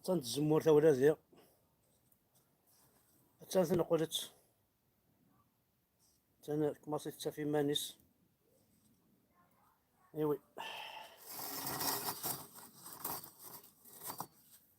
تنتزمور تولادي تنثن قلت تن كماصي تسافي مانيس ايوي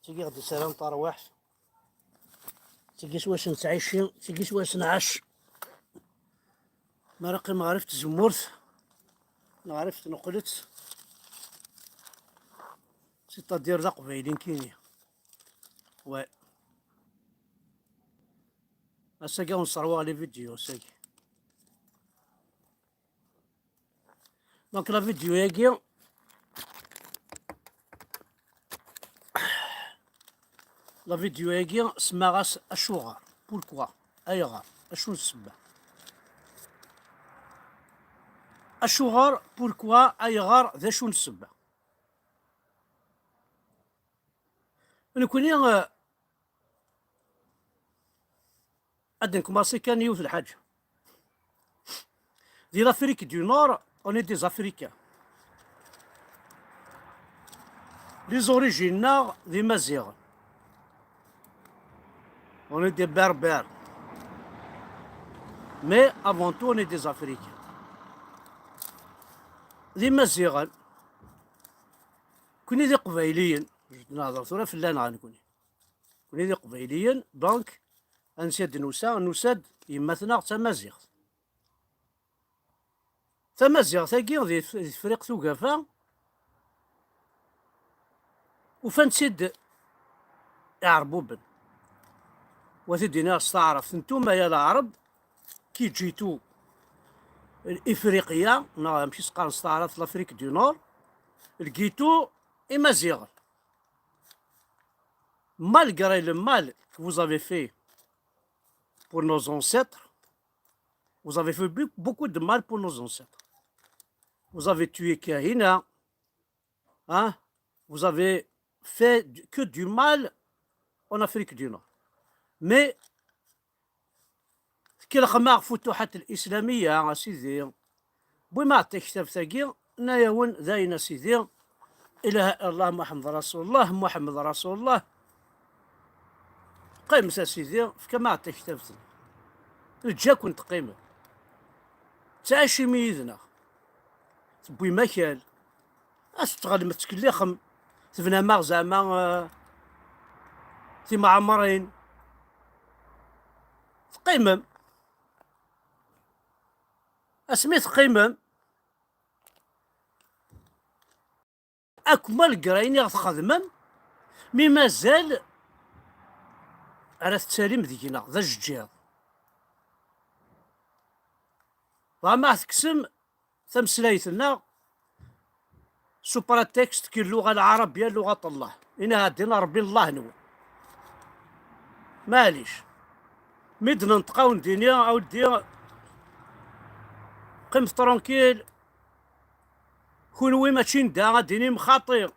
تيجي غدي سلام طرواح تيجيش واش نتعيشي تيجيش واش نعاش ما راقي ما عرفت زمورت ما عرفت نقلت سيتا دير ذا قبايلين كيني و اساكا ونصروا لي فيديو ساكي دونك لا فيديو ياكي لا فيديو ياكي سماغاس اشوغار بوركوا ايغار اشو السبه اشوغار بوركوا ايغار ذا شو السبه نكوني أدن كوماسي كان يوث الحاجة دي لافريك دو نور اوني دي زافريكان لي زوريجينا دي مازيغ اوني دي بربر مي افون تو اوني دي زافريكان دي مازيغان كوني دي قبايليين نهضر ثورة فلان غنكوني كوني دي قبايليين دونك انسياد نوساد يمثنا تمازيغ تمازيغ ثاقي ذي فريق ثوقافا وفنسيد يعربوبن وثدينا استعرف انتوما يا العرب كي جيتو الافريقيا ماشي سقار استعرف لافريك دو نور لقيتو امازيغ malgré le mal que vous avez fait pour nos ancêtres, vous avez fait beaucoup de mal pour nos ancêtres. Vous avez tué Kahina, hein? Vous avez fait que du mal en Afrique du Nord. Mais, كي الخماغ فتوحات الإسلامية سيدي بما تكتب ثقيل نايون ذاين سيدي إله الله محمد رسول الله محمد رسول الله قيم سيدي كما تكتبت جا كنت قيمة تعيشي ميدنا تبوي مكان أستغل متكلخم تبنى ماغ زعما في معمرين تقيمم اسميت قيمم أكمل قرايني غتخدمم مي مازال على التساليم ديالنا ذا الجير ما تقسم تمسلايتنا سوبرا تكست كي اللغة العربية لغة الله إنها دينا ربي الله نو ماليش ميد ننطقاو ندينيا أو دي قيم ترونكيل كون ماشي ندا غاديني مخاطر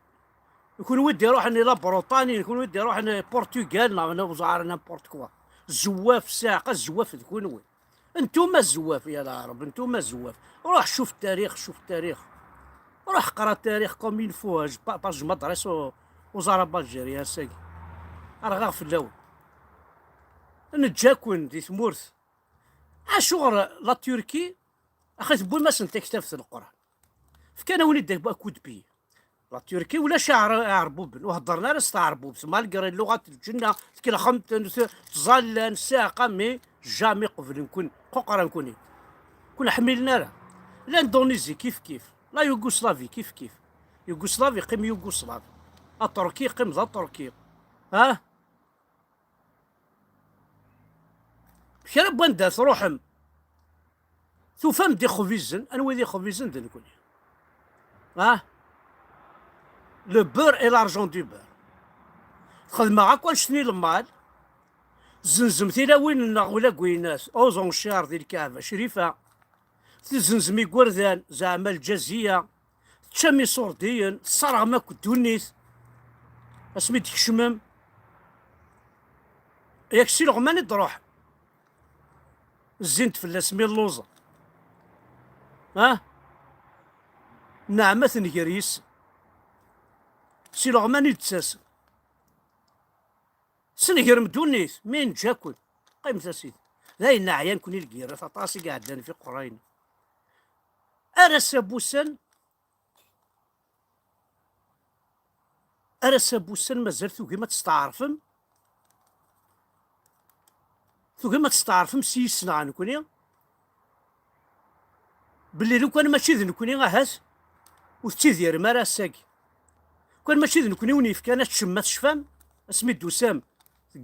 يكون ودي يروح لا بروطاني يكون ودي يروح البرتغال نا وزعر نابورت كوا الزواف ساعة الزواف تكون وين انتوما الزواف يا العرب انتوما الزواف روح شوف التاريخ شوف التاريخ روح قرا التاريخ كومين فواج باج مدرس وزارة بالجيريا ساقي راه في الاول نتجاكون دي ثمورث اشغل لا تركي اخي بوي ما سنتكتب في القران فكان وليد داك كود بي لا تركي ولا شعر عربوب وهضرنا راه استعربوب مالغري اللغه الجنه كلا خمت تظل ساقه مي جامي قبل نكون قرا نكون حملنا راه الاندونيزي كيف لا يوغوسلافي كيف يوغوسلافي قيم يوغوسلاف التركي قيم ذا تركي ها كرا بندا تروحم ثوفام دي خوفيزن انا ويدي خوفيزن دنكوني ها لو بور اي لارجون دو بور خدمة غاكوان شتني المال زنزمتي لا وين ولا كويناس اوزون شار ديال الكعبة شريفة تزنزمي كوردان زعما الجزية تشامي صورديين تصرغ ماك دونيث اسمي تكشمم ياك سي لغماني تروح زينت في سمي اللوزة ها نعمة نجريس سي لغماني تساس سنقرم دونيس مين جاكل قيمة سيدي ذاين عيان كوني الكيرة طاسي قاعدين في قرين أرس بوسن أرس بوسن مازال ثوكي ما تستعرفم ثوكي ما تستعرفم سيسنا نكوني باللي لو كان ماشي ذي نكوني غاهز وتيذير ما راه ساقي كان ماشي ذي نكوني ونيف كانت شمات شفام اسمي سام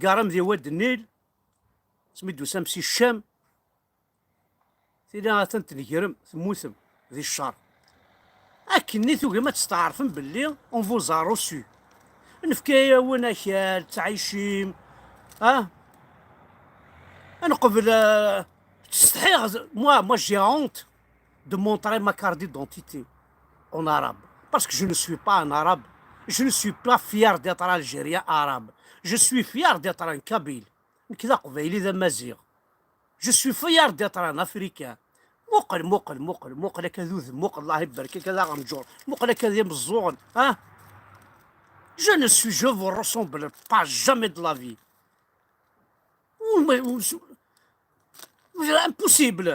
قارم ذي واد النيل سميتو سام سي الشام تينا تنتنكرم تموتم ذي الشهر أكني ثوكي ما تستعرفم باللي اون فوزا روسو نفكايا وانا خال تعيشيم انا قبل تستحي moi j'ai honte de montrer ma carte d'identité en arabe parce que je ne suis pas un arabe, je ne suis pas fier d'être algérien arabe, je suis fier d'être un kabyle كذا قبيلي ذا مازيغ je suis fier d'être un africain موقل كذوذ موقل الله يبارك كذا غنجور موقل كذا مزون je ne suis je vous ressemble pas jamais de la vie امبوسيبل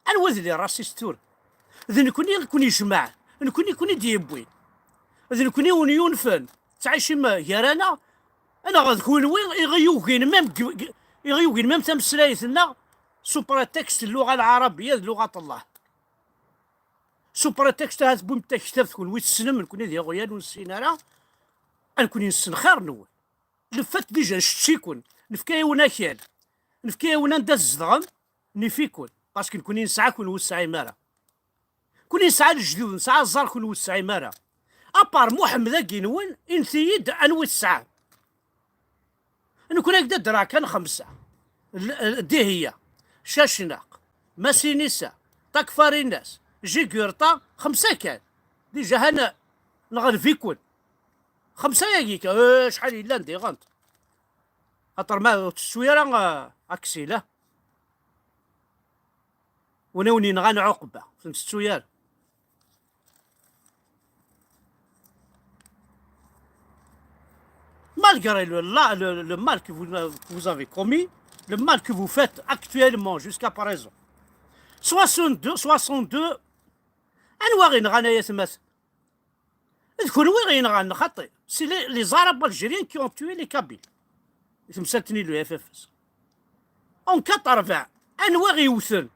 انا وذلي راسيستور اذا نكوني يجمع نكوني ديبوين اذا نكوني ونيونفن تعيشي ما يرانا انا غنكون وين يغيوكين ميم تمسلايتنا سوبر تكست اللغه العربيه لغه الله سوبر تكست هاد بوم تكتب تكون ويت السنم نكوني ديال غيان ونسينا نكوني نسن خير نول لفات ديجا شتيكون نفكاي ونا كيال نفكاي ونا نداز الزدغم نفيكون باسكو نكوني نسعى كون وسعي مارا كوني نسعى الجدود نسعى الزار كون وسعي مارا ابار محمد كينون انثيد انوسع نكون هكذا درا كان 5 دي هي شاشناق ماسينيسا تكفاري الناس جيكورتا 5 كان ديجا هنا نغرفيكون 5 ياكيك شحال الا ندي غنت خاطر ما التسويره اكسيله ونوني نغان عقبه في التسوير malgré le mal que vous avez commis, le mal que vous faites actuellement jusqu'à présent. 62 أنواع غنايا تماثل. تكون وين غن خطي سي لي زاراب الجيريان كي اون توي لي كابيل. تمساتني لو اف اف اس. اون 80 أنواع يوثن.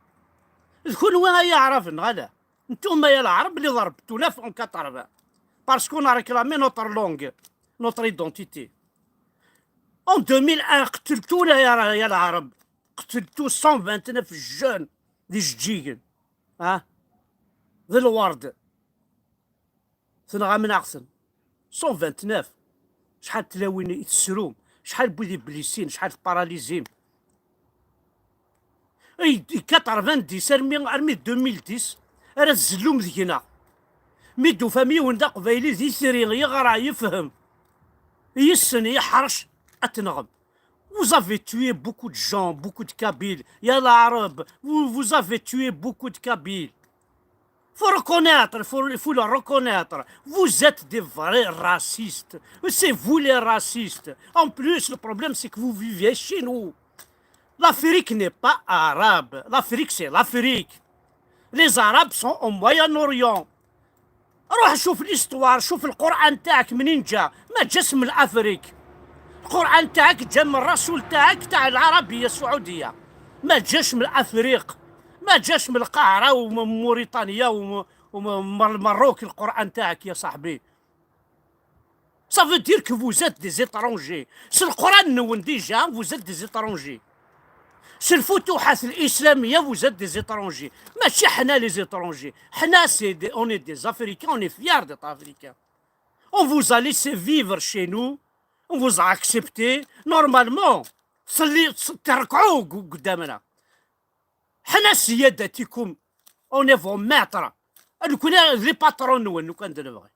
تكون وين يعرف غدا. نتوما يا العرب اللي ضربتونا في اون 80 باسكو اون ريكلامي نوتر لونغ. notre identité. En 2001 قتلتونا يا العرب قتلتو 129 جون دي جيجن ذي الورد ثنغا من أحسن 129 شحال تلاوين يتسروم شحال بوذي بليسين شحال باراليزيم اي 90 ارمي 2010 راه الزلوم ذينا ميدو فامي وندا قبايلي ذي سيري يغرا يفهم يسن يحرش أتنغم. Vous avez tué beaucoup de gens, beaucoup de Kabyles. Il y a l'arabe. Vous avez tué beaucoup de Kabyles. Faut reconnaître, il faut le reconnaître. Vous êtes des vrais racistes. C'est vous les racistes. En plus, le problème, c'est que vous vivez chez nous. L'Afrique n'est pas arabe. L'Afrique, c'est l'Afrique. Les Arabes sont au Moyen-Orient. روح شوف الاستوار شوف القرآن تاعك منين جا ما جاش من الأفريك القرآن تاعك جا من الرسول تاعك تاع العربية السعودية ما جاش من الأفريق ما جاش من القاهرة ومن موريتانيا ومن المروك القرآن تاعك يا صاحبي ça veut dire que vous êtes des étrangers c'est le Coran نون ديجا vous êtes des étrangers c'est الفتوحات الإسلامية vous êtes des étrangers ماشي حنا les étrangers حنا on est des Africains on est fiers d'être Africains on vous a laissé vivre chez nous on vous a accepté normalement تركعوا قدامنا حنا سيادتكم on est vos maîtres نكون لي باترون نون كان نبغي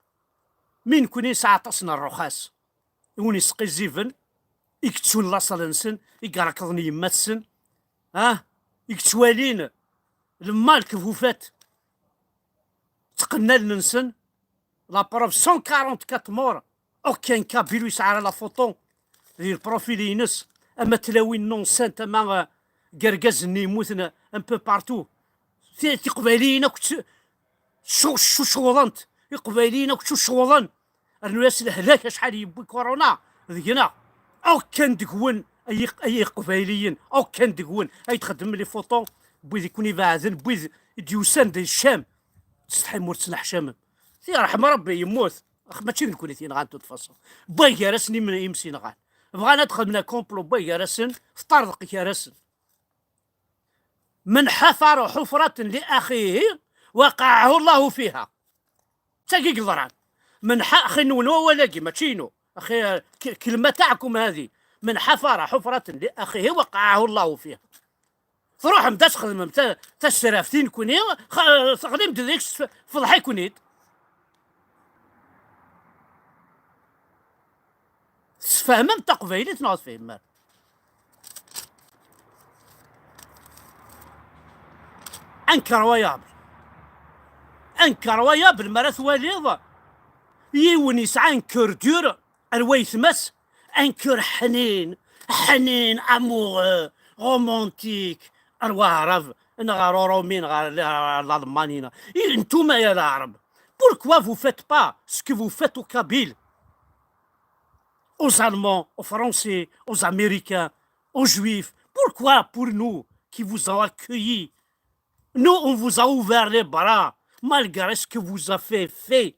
من كوني ساعة تصنع الرخاص وني سقي الزيفن يكتشون لاصال نسن يقركضني يماتسن يكتوالين المال كفو فات تقنا لنسن لا بروف 144 مور اوكين كابيلو يسعر لا فوطون ذي البروفيل ينس اما تلاوين نونسانت اما قرقاز يموتنا ان بو بارتو تقباليين شو شوضنت يقباليين شو شوضن الناس الهلاك شحال يبوي كورونا ذينا او كان دقون اي قباليين او كان دقون اي تخدم لي فوطو بويد يكون يبعثن بويد ديوسان دي الشام تستحي مرتسنا حشام سي رحم ربي يموت ماشي نكون ثين غانتو تفصل باي جارسني من يمسين غان بغانا ندخل من كومبلو باي جارسن فطرق جارسن من حفر حفرة لأخيه وقعه الله فيها تاكي قدران من أخي نونو ولاقي ماشينو أخي كلمة تاعكم هذه من حفر حفرة لأخيه وقعه الله فيها تروح مدا تخدم تسرافتين كوني خدم ديك فضحي كونيت تفهم تقبيلي تنوض فيه مال انكر ويابل مرات واليض يوني يسعى انكر دور الويثمس انكر حنين امور رومانتيك ارواح عرب نغارو رومين الالمانيين انتوما يا العرب pourquoi vous faites pas ce que vous faites au Kabyle aux Allemands, aux Français, aux Américains, aux Juifs. Pourquoi pour nous qui vous avons accueillis, nous on vous a ouvert les bras malgré ce que vous avez fait.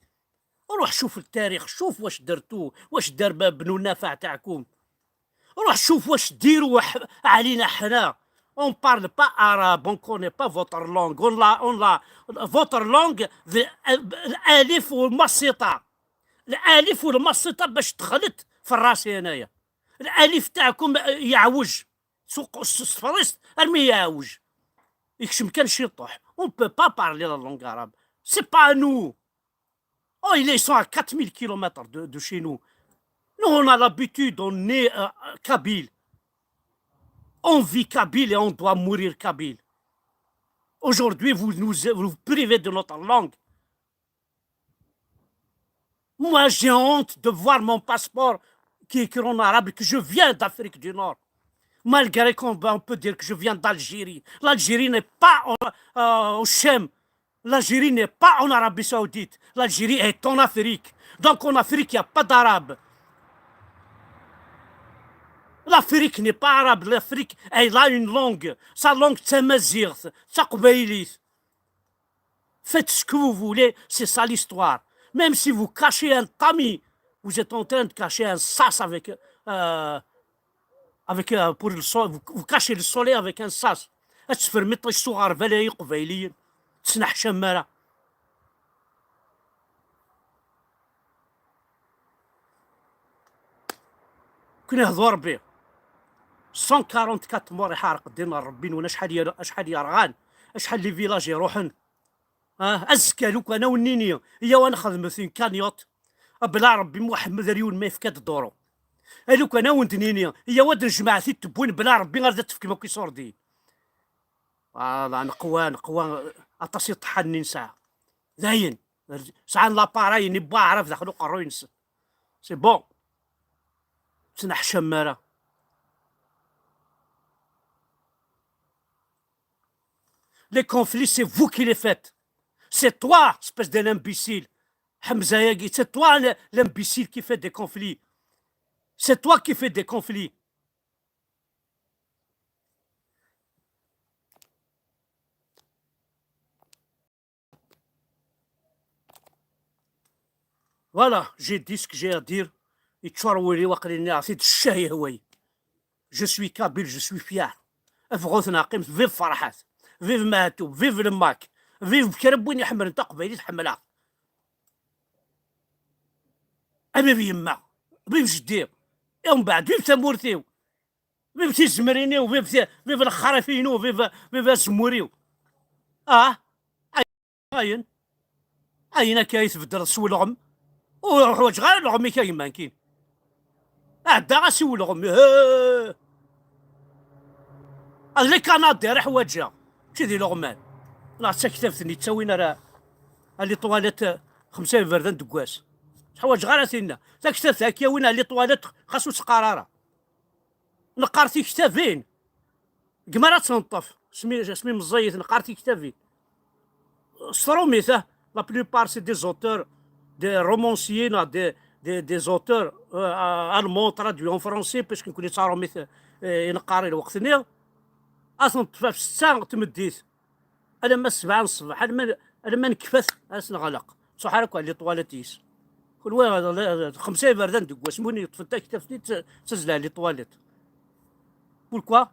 روح شوف التاريخ شوف واش درتو واش دار بنو النافع تاعكم روح شوف واش ديروا علينا حنا on parle pas arabe on connaît pas votre langue on la votre langue الالف والمسطه الالف والمسطه باش دخلت في الراس هنايا الالف تاعكم يعوج سوق الصفريست المي يعوج يكشم كان شي طوح on peut pas parler la langue arabe c'est pas nous. Oh, ils sont à 4000 km de chez nous. Nous, on a l'habitude, on est kabyle. On vit kabyle et on doit mourir kabyle. Aujourd'hui, vous vous privez de notre langue. Moi, j'ai honte de voir mon passeport qui est écrit en arabe que je viens d'Afrique du Nord. Malgré qu'on peut dire que je viens d'Algérie. L'Algérie n'est pas au Chem. L'Algérie n'est pas en Arabie Saoudite. L'Algérie est en Afrique. Donc en Afrique, il n'y a pas d'arabe. L'Afrique n'est pas arabe. L'Afrique, elle a une langue. Sa langue, c'est Mazir, c'est Qbaylis. Faites ce que vous voulez, c'est ça l'histoire. Même si vous cachez un tamis, vous êtes en train de cacher un sas avec pour le soleil. Vous cachez le soleil avec un sas. أتفرمط الصغار بلاي قبيليين تسنح شمارة كنا نهضر بيه 144 مور يحارق دينا ربي ولا شحال يرغان شحال لي فيلاج يروحن ازكى لوك انا والنينيه هي وانا خدمتين كانيوط بلا ربي محمد ريون ما يفكاد دورو لوك انا وندنينيه هي واد جماعتي تبوين بلا ربي غير تفكي ما كيصور دي نقوى اطاسي طحني نساعه زاين ساعه لاباراي نبغى عرف دخلوا قروا ينس سي بون تنح شماره Les conflits, c'est vous qui les faites. C'est toi, espèce de l'imbécile. Hamza Yagi, c'est toi l'imbécile qui fait des conflits. C'est toi qui fais des conflits. Voilà, j'ai dit ce que j'ai à dire. Je suis kabyle, je suis fier. Vive Farhat. فيف ماتو فيف الماك فيف بكرب وين يحمل انت قبيلي تحملها انا بيما فيف جدير ومن بعد فيف تمورتيو فيف تيزمرينيو فيف الخرافينو فيف سموريو اين كايس بدر سول الغم وحواج غير الغم كاين مانكين عدا غاسول الغم اللي كان داير حواجها كذي لغمان لا تكتفتني تسوينا راه اللي طوالت 5 فردان دكواس حوايج غير ثينا تكتفت هكا وين اللي طوالت خاصو سقراره نقارتي كتافين قمرة تنطف سمي مزيت نقارتي كتافين ستروميثه لا بلوبار سي دي زوتور دي رومونسيين دي زوتور المون ترادوي اون فرونسي باش نكون يتاروميث ينقاري الوقتني اصنطف في 6 تمديت انا ما 7 الصباح انا ما نكفث نغلق صح هكا لي طواليتيس كل واحد 5 بردان دكوا سموني طفلت كتفتي تزلع لي طواليت بوركوا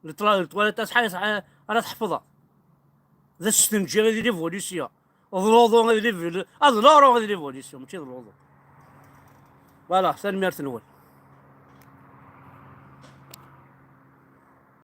الطواليت صحيح راه تحفظها ذا السنجي غادي ليفوليسيون الوضوء غادي ليفوليسيون ماشي الوضوء فوالا ثاني ميرت نول